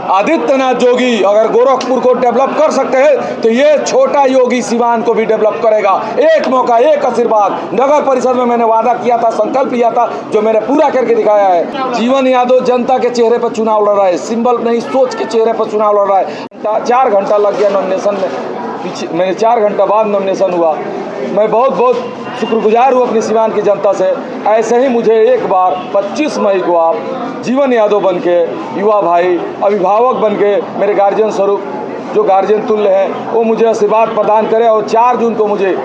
आदित्यनाथ जोगी अगर गोरखपुर को डेवलप कर सकते हैं तो ये छोटा योगी सिवान को भी डेवलप करेगा। एक मौका, एक आशीर्वाद। नगर परिषद में मैंने वादा किया था, संकल्प लिया था, जो मैंने पूरा करके दिखाया है। जीवन यादव जनता के चेहरे पर चुनाव लड़ रहा है, सिंबल नहीं सोच के चेहरे पर चुनाव लड़ रहा है। 4 घंटा लग गया नॉमिनेशन में, पीछे मैंने 4 घंटा बाद नॉमिनेशन हुआ। मैं बहुत बहुत शुक्रगुजार हूँ अपनी सिवान की जनता से। ऐसे ही मुझे एक बार 25 मई को आप जीवन यादव बन के, युवा भाई, अभिभावक बन के, मेरे गार्जियन स्वरूप जो गार्जियन तुल्य हैं, वो मुझे आशीर्वाद प्रदान करें और 4 जून को मुझे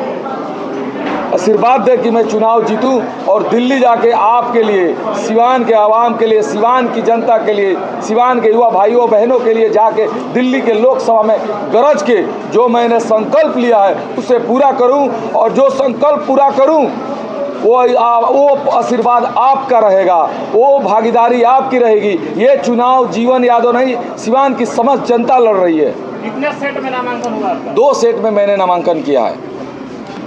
आशीर्वाद दे कि मैं चुनाव जीतूं और दिल्ली जाके आपके लिए, सिवान के आवाम के लिए, सिवान की जनता के लिए, सिवान के युवा भाइयों बहनों के लिए जाके दिल्ली के लोकसभा में गरज के जो मैंने संकल्प लिया है उसे पूरा करूं। और जो संकल्प पूरा करूं वो आशीर्वाद आपका रहेगा, वो भागीदारी आपकी रहेगी। ये चुनाव जीवन यादव नहीं, सिवान की समस्त जनता लड़ रही है। कितने सेट में नामांकन हुआ आपका? 2 सेट में मैंने नामांकन किया है।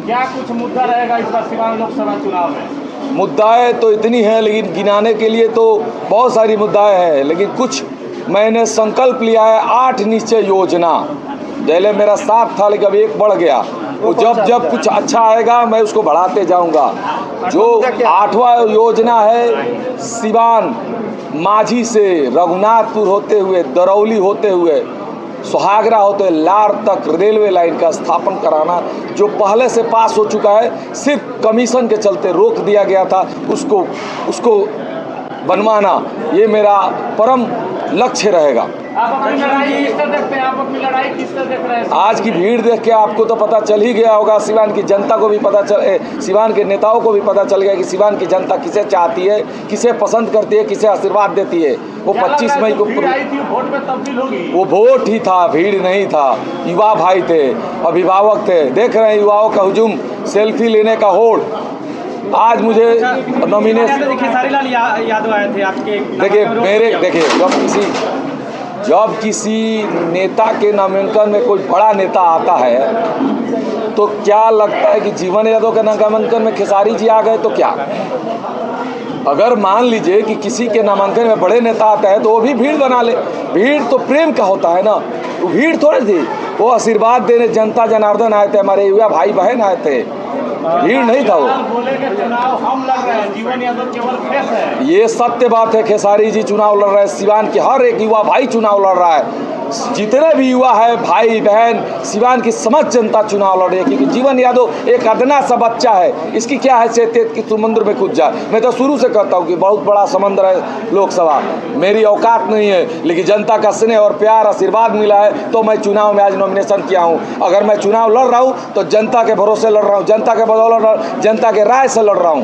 क्या कुछ मुद्दा रहेगा इस बार सिवान लोकसभा चुनाव में? मुद्दाएं तो इतनी हैं, लेकिन गिनाने के लिए तो बहुत सारी मुद्दाएं हैं, लेकिन कुछ मैंने संकल्प लिया है। 8 निश्चय योजना, पहले मेरा 7 था लेकिन अब 1 बढ़ गया। वो जब जब कुछ अच्छा आएगा मैं उसको बढ़ाते जाऊंगा। जो 8वां योजना है, सिवान माझी से रघुनाथपुर होते हुए, दरौली होते हुए, सुहागरा होते लार तक रेलवे लाइन का स्थापन कराना, जो पहले से पास हो चुका है, सिर्फ कमीशन के चलते रोक दिया गया था, उसको बनवाना, ये मेरा परम लक्ष्य रहेगा। आप अपनी लड़ाई किस तरह देखते हैं? आप अपनी लड़ाई किस तरह देख रहे हैं? आज की भीड़ देख के आपको तो पता चल ही गया होगा, सिवान की जनता को भी पता चल, सिवान के नेताओं को भी पता चल गया कि सिवान की जनता किसे चाहती है, किसे पसंद करती है, किसे आशीर्वाद देती है। वो 25 मई को भीड़ आई थी, वोट में तब्दील होगी। वो वोट ही था, भीड़ नहीं था। युवा भाई थे, अभिभावक थे, देख रहे हैं युवाओं का हुजूम, सेल्फी लेने का होड़। आज मुझे नॉमिनेशन, खेसारीलाल यादव आए थे आपके, देखिए जब किसी नेता के नामांकन में कोई बड़ा नेता आता है तो क्या लगता है कि जीवन यादव के नामांकन में खेसारी जी आ गए तो क्या? अगर मान लीजिए कि किसी के नामांकन में बड़े नेता आता है तो वो भी भीड़ बना ले। भीड़ तो प्रेम का होता है ना, वो भीड़ थोड़ी थी, वो आशीर्वाद देने जनता जनार्दन आए थे, हमारे युवा भाई बहन आए थे, भीड़ नहीं था वो। चुनाव हम लड़ रहे हैं, जीवन यादव केवल फेस है। ये सत्य बात है, खेसारी जी चुनाव लड़ रहे हैं, सिवान के हर एक युवा भाई चुनाव लड़ रहा है, जितने भी युवा है, भाई बहन, सिवान की समस्त जनता चुनाव लड़ रही है। क्योंकि जीवन यादव एक अदना सा बच्चा है, इसकी क्या हैसियत है कि समुद्र में कूद जाए। मैं तो शुरू से कहता हूँ कि बहुत बड़ा समंदर है लोकसभा, मेरी औकात नहीं है, लेकिन जनता का स्नेह और प्यार आशीर्वाद मिला है तो मैं चुनाव में आज नॉमिनेशन किया हूँ। अगर मैं चुनाव लड़ रहा हूँ तो जनता के भरोसे लड़ रहा हूँ, जनता के बदौलत, जनता के राय से लड़ रहा हूँ।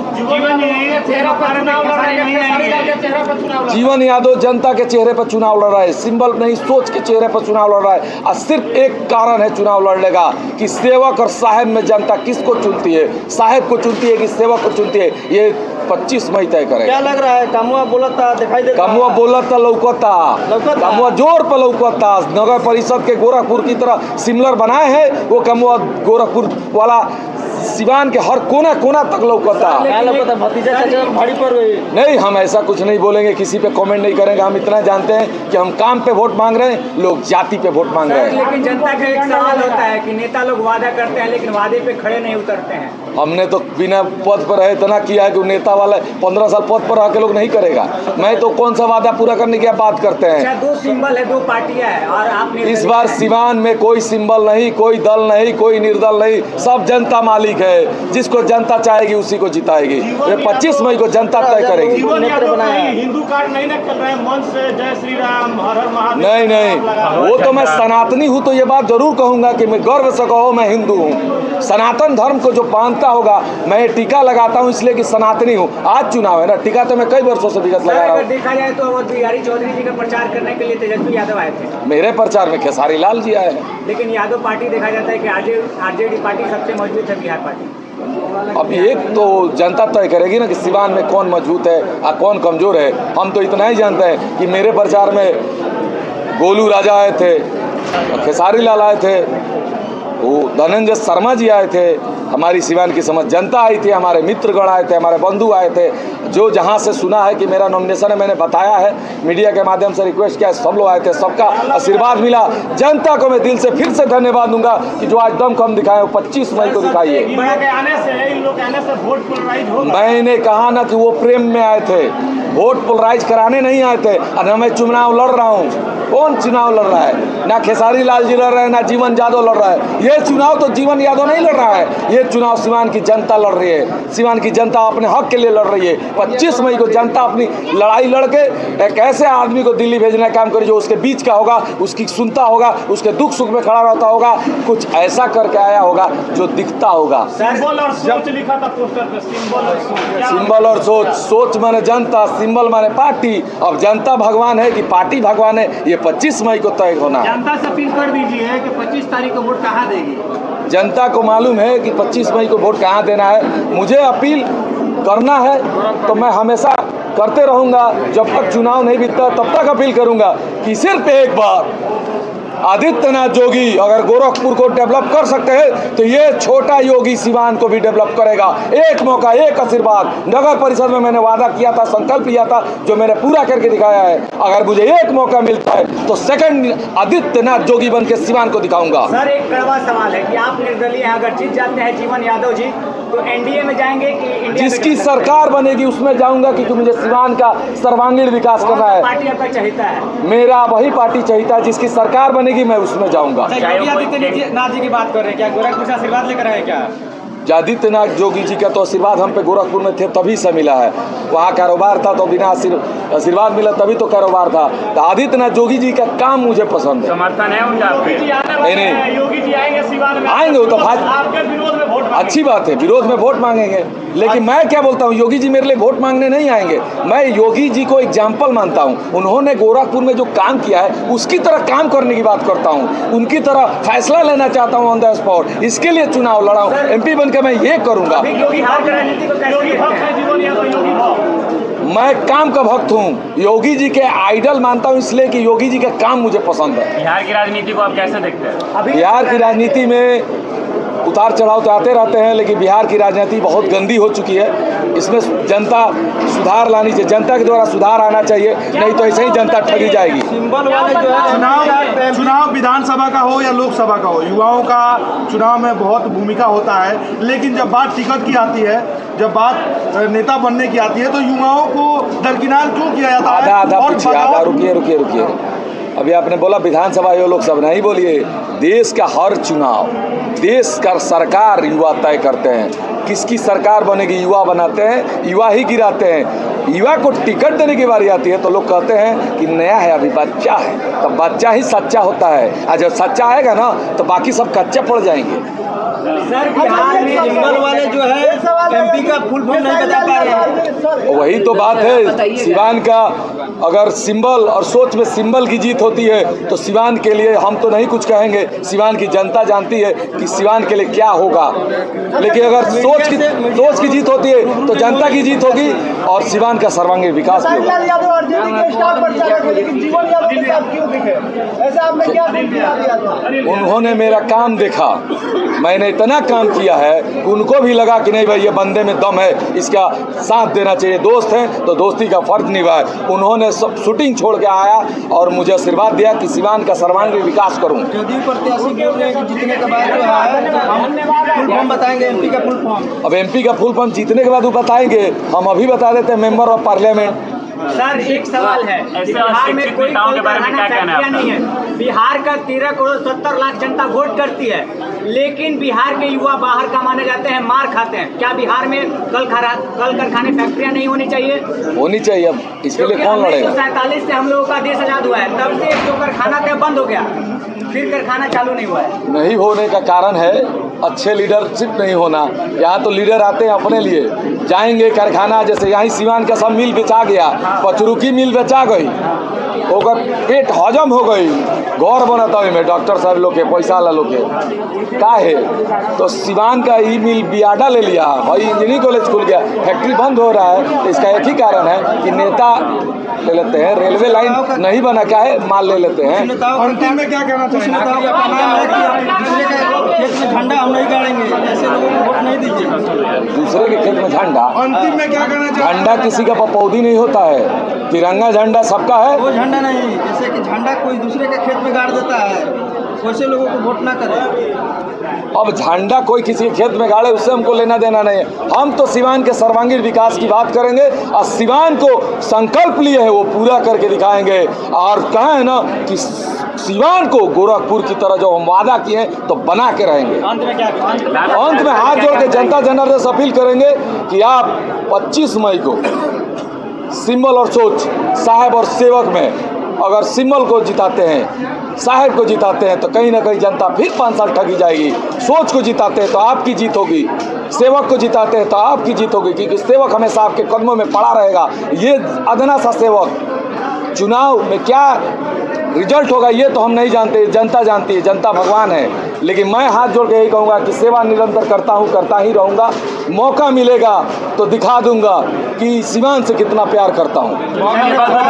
जीवन यादव जनता के चेहरे पर चुनाव लड़ रहा है, सिंबल नहीं सोच के चेहरे पर चुनाव लड़ रहा है। और सिर्फ एक कारण है चुनाव लड़ने का कि सेवक और साहेब में जनता किसको चुनती है, साहेब को चुनती है कि सेवक को चुनती है, ये 25 मई तय करेगा। क्या लग रहा है? कमुआ बोलता दिखाई दे, कमुआ बोलता लौकता, कमुआ जोर पर लौकता। नगर परिषद के गोरखपुर की तरह सिमिलर बनाए हैं, वो कमुआ गोरखपुर वाला सिवान के हर कोना कोना तक लौकता। भतीजा भाड़ी पर नहीं, हम ऐसा कुछ नहीं बोलेंगे, किसी पे कमेंट नहीं करेंगे। हम इतना जानते हैं कि हम काम पे वोट मांग रहे हैं, लोग जाति पे वोट मांग रहे हैं। लेकिन जनता का एक सवाल होता है कि नेता लोग वादा करते हैं लेकिन वादे पे खड़े नहीं उतरते हैं। हमने तो बिना पद पर रहे इतना किया है कि नेता वाला 15 साल पद पर रह के लोग नहीं करेगा। मैं तो कौन सा वादा पूरा करने की बात करते हैं। 2 सिंबल है, 2 पार्टियां है और आपने इस बार सिवान में कोई सिंबल नहीं, कोई दल नहीं, कोई निर्दल नहीं, सब जनता मालिक है। जिसको जनता चाहेगी उसी को जिताएगी। ये 25 मई को जनता तय करेगी। हिंदू कार्ड नहीं चल रहे हैं, मंच से जय श्री राम, हर हर महादेव। नहीं, वो तो मैं सनातनी हूँ तो ये बात जरूर कहूँगा कि मैं गर्व से कहो मैं हिंदू हूँ। सनातन धर्म को जो मानता होगा, मैं टीका लगाता हूँ इसलिए कि सनातनी हूँ। आज चुनाव है ना, टीका तो मैं कई वर्षों से विगत लगा रहा हूँ। देखा जाए तो बिहारी चौधरी जी का प्रचार करने के लिए तेजस्वी यादव आए थे। मेरे प्रचार में खेसारी लाल जी आए हैं। लेकिन यादव पार्टी देखा जाता है कि आरजेडी पार्टी सबसे मजबूत है बिहार पार्टी। अब एक तो जनता तय करेगी ना कि सिवान में कौन मजबूत है और कौन कमजोर है। हम तो इतना ही जानते हैं कि मेरे प्रचार में गोलू राजा आए थे, खेसारी लाल आए थे, वो धनंजय शर्मा जी आए थे, हमारी सिवान की समझ जनता आई थी, हमारे मित्रगण आए थे, हमारे बंधु आए थे, जो जहाँ से सुना है कि मेरा नॉमिनेशन है, मैंने बताया है, मीडिया के माध्यम से रिक्वेस्ट किया, सब लोग आए थे, सबका आशीर्वाद मिला। जनता को मैं दिल से फिर से धन्यवाद दूंगा कि जो आज दम कम दिखाए, 25 मई को दिखाइए। मैंने कहा ना कि वो प्रेम में आए थे, वोट पोलराइज कराने नहीं आए थे। और ना मैं चुनाव लड़ रहा हूँ, कौन चुनाव लड़ रहा है? ना खेसारी लाल जी लड़ रहे हैं, ना जीवन यादव लड़ रहा है। ये चुनाव तो जीवन यादव नहीं लड़ रहा है, ये चुनाव सिवान की जनता लड़ रही है। सिवान की जनता अपने हक के लिए लड़ रही है। 25 मई को जनता अपनी लड़ाई लड़ के एक ऐसे आदमी को दिल्ली भेजने का काम करे जो उसके बीच का होगा, उसकी सुनता होगा, उसके दुख सुख में खड़ा रहता होगा, कुछ ऐसा करके आया होगा जो दिखता होगा। सिंबल और सोच लिखा था पोस्टर पे, सिंबल और सोच, सोच माने जनता, सिंबल माने पार्टी। अब जनता भगवान है कि पार्टी भगवान है, ये 25 मई को तय होना। जनता से अपील कर दीजिए कि 25 तारीख को वोट कहाँ देगी। जनता को मालूम है कि 25 मई को वोट कहाँ देना है। मुझे अपील करना है तो मैं हमेशा करते रहूँगा, जब तक चुनाव नहीं बीतता तब तक अपील करूँगा कि सिर्फ एक बार आदित्यनाथ योगी अगर गोरखपुर को डेवलप कर सकते हैं तो ये छोटा योगी सिवान को भी डेवलप करेगा। एक मौका, एक आशीर्वाद। नगर परिषद में मैंने वादा किया था, संकल्प लिया था, जो मैंने पूरा करके दिखाया है। अगर मुझे एक मौका मिलता है तो सेकंड आदित्यनाथ योगी बन के सिवान को दिखाऊंगा। सर एक कड़वा सवाल है कि आप निर्दलीय हैं, अगर जीत जाते हैं जीवन यादव जी तो एनडीए में जाएंगे कि इंडिया जिसकी सरकार बनेगी उसमें जाऊंगा, क्योंकि मुझे सिवान का सर्वांगीण विकास करना है। पार्टी आपका चाहता है? मेरा वही पार्टी चाहता है, जिसकी सरकार बनेगी मैं उसमें जाऊंगा। योगी आदित्यनाथ जी की बात कर रहे हैं, क्या गोरखपुर से आशीर्वाद लेकर आए क्या? आदित्यनाथ योगी जी का तो आशीर्वाद हम पे गोरखपुर में थे तभी से मिला है। वहाँ कारोबार था तो बिना आशीर्वाद मिला तभी तो कारोबार था। तो आदित्यनाथ योगी जी का काम मुझे पसंद है। समर्थन है उनका? नहीं, योगी जी आएंगे सिवान में, आएंगे वो तो आपके विरोध में वोट मांगेंगे। अच्छी बात है, विरोध में वोट मांगेंगे, लेकिन मैं क्या बोलता हूँ, योगी जी मेरे लिए वोट मांगने नहीं आएंगे। मैं योगी जी को एग्जाम्पल मानता हूँ। उन्होंने गोरखपुर में जो काम किया है उसकी तरह काम करने की बात करता हूँ, उनकी तरह फैसला लेना चाहता हूँ ऑन द स्पॉट। इसके लिए चुनाव लड़ा हूँ, MP बनकर मैं ये करूँगा। योगी हार की राजनीति को कैसे देखते हैं? जीवन यादव योगी भक्त। मैं काम का भक्त हूँ, योगी जी के आइडल मानता हूँ, इसलिए कि योगी जी का काम मुझे पसंद है। बिहार की राजनीति को आप कैसे देखते हैं? बिहार की राजनीति में उतार चढ़ाव तो आते रहते हैं, लेकिन बिहार की राजनीति बहुत गंदी हो चुकी है। इसमें जनता सुधार लानी चाहिए, जनता के द्वारा सुधार आना चाहिए, नहीं तो ऐसे ही जनता ठगी जाएगी। सिंबल वाले जो है चुनाव विधानसभा का हो या लोकसभा का हो, युवाओं का चुनाव में बहुत भूमिका होता है। लेकिन जब बात टिकट की आती है, जब बात नेता बनने की आती है, तो युवाओं को दरकिनार क्यों किया जाता है? आधा पीछे, आधा रुकिए। अभी आपने बोला विधानसभा या लोकसभा, नहीं बोलिए। देश का हर चुनाव, देश का सरकार युवा तय करते हैं। किसकी सरकार बनेगी युवा बनाते हैं, युवा ही गिराते हैं। युवा को टिकट देने की बारी आती है तो लोग कहते हैं कि नया है, अभी बच्चा है, तो बच्चा ही सच्चा होता है। और जब सच्चा आएगा ना तो बाकी सब कच्चे पड़ जाएंगे। सर बिहार में सिंबल वाले जो है MP का फुल फॉर्म नहीं बता पा रहे हैं। वही तो बात है, सिवान का अगर सिंबल और सोच में सिंबल की जीत होती है तो सिवान के लिए हम तो नहीं कुछ कहेंगे, सिवान की जनता जानती है कि सिवान के लिए क्या होगा। लेकिन अगर सोच की जीत होती है तो जनता की जीत होगी और सिवान का सर्वांगीण विकास भी होगा। उन्होंने मेरा काम देखा, मैंने इतना काम किया है कि उनको भी लगा कि नहीं भाई ये बंदे में दम है, इसका साथ देना चाहिए। दोस्त हैं तो दोस्ती का फर्ज निभाए। उन्होंने सब शूटिंग छोड़ के आया और मुझे आशीर्वाद दिया कि सिवान का सर्वांगीण विकास करूं। जदयू प्रत्याशी बोल रहे हैं कि जीतने के बाद जो है फुल फॉर्म बताएंगे, MP का फुल फॉर्म। अब MP का फुल फॉर्म जीतने के बाद वो बताएंगे, हम अभी बता देते हैं, मेंबर ऑफ पार्लियामेंट। सर एक सवाल है, बिहार में कोई फैक्ट्रियाँ नहीं है। बिहार का 13 करोड़ 70 लाख जनता वोट करती है, लेकिन बिहार के युवा बाहर कमाने जाते हैं, मार खाते हैं। क्या बिहार में कल कारखाने फैक्ट्रियाँ नहीं होनी चाहिए? होनी चाहिए। अब इसके लिए कौन लड़ेगा? 1947 से हम लोगों का देश आजाद हुआ है, तब से जो कारखाना था बंद हो गया, फिर कारखाना चालू नहीं हुआ है। नहीं होने का कारण है अच्छे लीडरशिप नहीं होना। यहाँ तो लीडर आते हैं अपने लिए, जाएंगे कारखाना, जैसे यहाँ सिवान का सब मिल बेचा गया, पचरुकी मिल बेचा गई, ओकर पेट हजम हो गई, घर बनता में डॉक्टर साहब लोग के पैसा ला लोग के का है। तो सिवान का ई मिल बियाडा ले लिया, भाई इंजीनियरिंग कॉलेज खुल गया, फैक्ट्री बंद हो रहा है। इसका एक ही कारण है कि नेता ले लेते हैं, रेलवे लाइन नहीं बना, क्या है, माल ले लेते हैं। हैं। अंतिम में क्या कहना कुछ चाहेंगे? नेताओं का कहना है कि आप दूसरे के खेत में झंडा हम नहीं गाड़ेंगे, ऐसे लोगों को वोट नहीं दीजिएगा। दूसरे के खेत में झंडा, अंतिम में क्या कहना चाहेंगे? झंडा किसी का पपौधी नहीं होता है, तिरंगा झंडा सबका है। वो झंडा नहीं, जैसे कि झंडा कोई दूसरे के खेत में गाड़ देता है, वैसे लोगों को वोट ना करें। अब झंडा कोई किसी के खेत में गाड़े उससे हमको लेना देना नहीं है। हम तो सिवान के सर्वांगीण विकास की बात करेंगे और सिवान को संकल्प लिए है वो पूरा करके दिखाएंगे। और कहा है ना कि सिवान को गोरखपुर की तरह जो हम वादा किए हैं तो बना के रहेंगे। अंत में क्या अंत में हाथ जोड़ के जनता जनार्दन से अपील करेंगे कि आप 25 मई को सिंबल और सोच, साहब और सेवक में अगर सिंबल को जिताते हैं, साहब को जिताते हैं तो कहीं ना कहीं जनता फिर 5 साल ठगी जाएगी। सोच को जिताते हैं तो आपकी जीत होगी, सेवक को जिताते हैं तो आपकी जीत होगी, क्योंकि सेवक हमेशा आपके कदमों में पड़ा रहेगा। ये अदना सा सेवक चुनाव में क्या रिजल्ट होगा ये तो हम नहीं जानते, जनता जानती है, जनता भगवान है। लेकिन मैं हाथ जोड़ के यही कहूँगा कि सेवा निरंतर करता हूँ, करता ही रहूँगा। मौका मिलेगा तो दिखा दूंगा कि सिवान से कितना प्यार करता हूँ। धन्यवाद।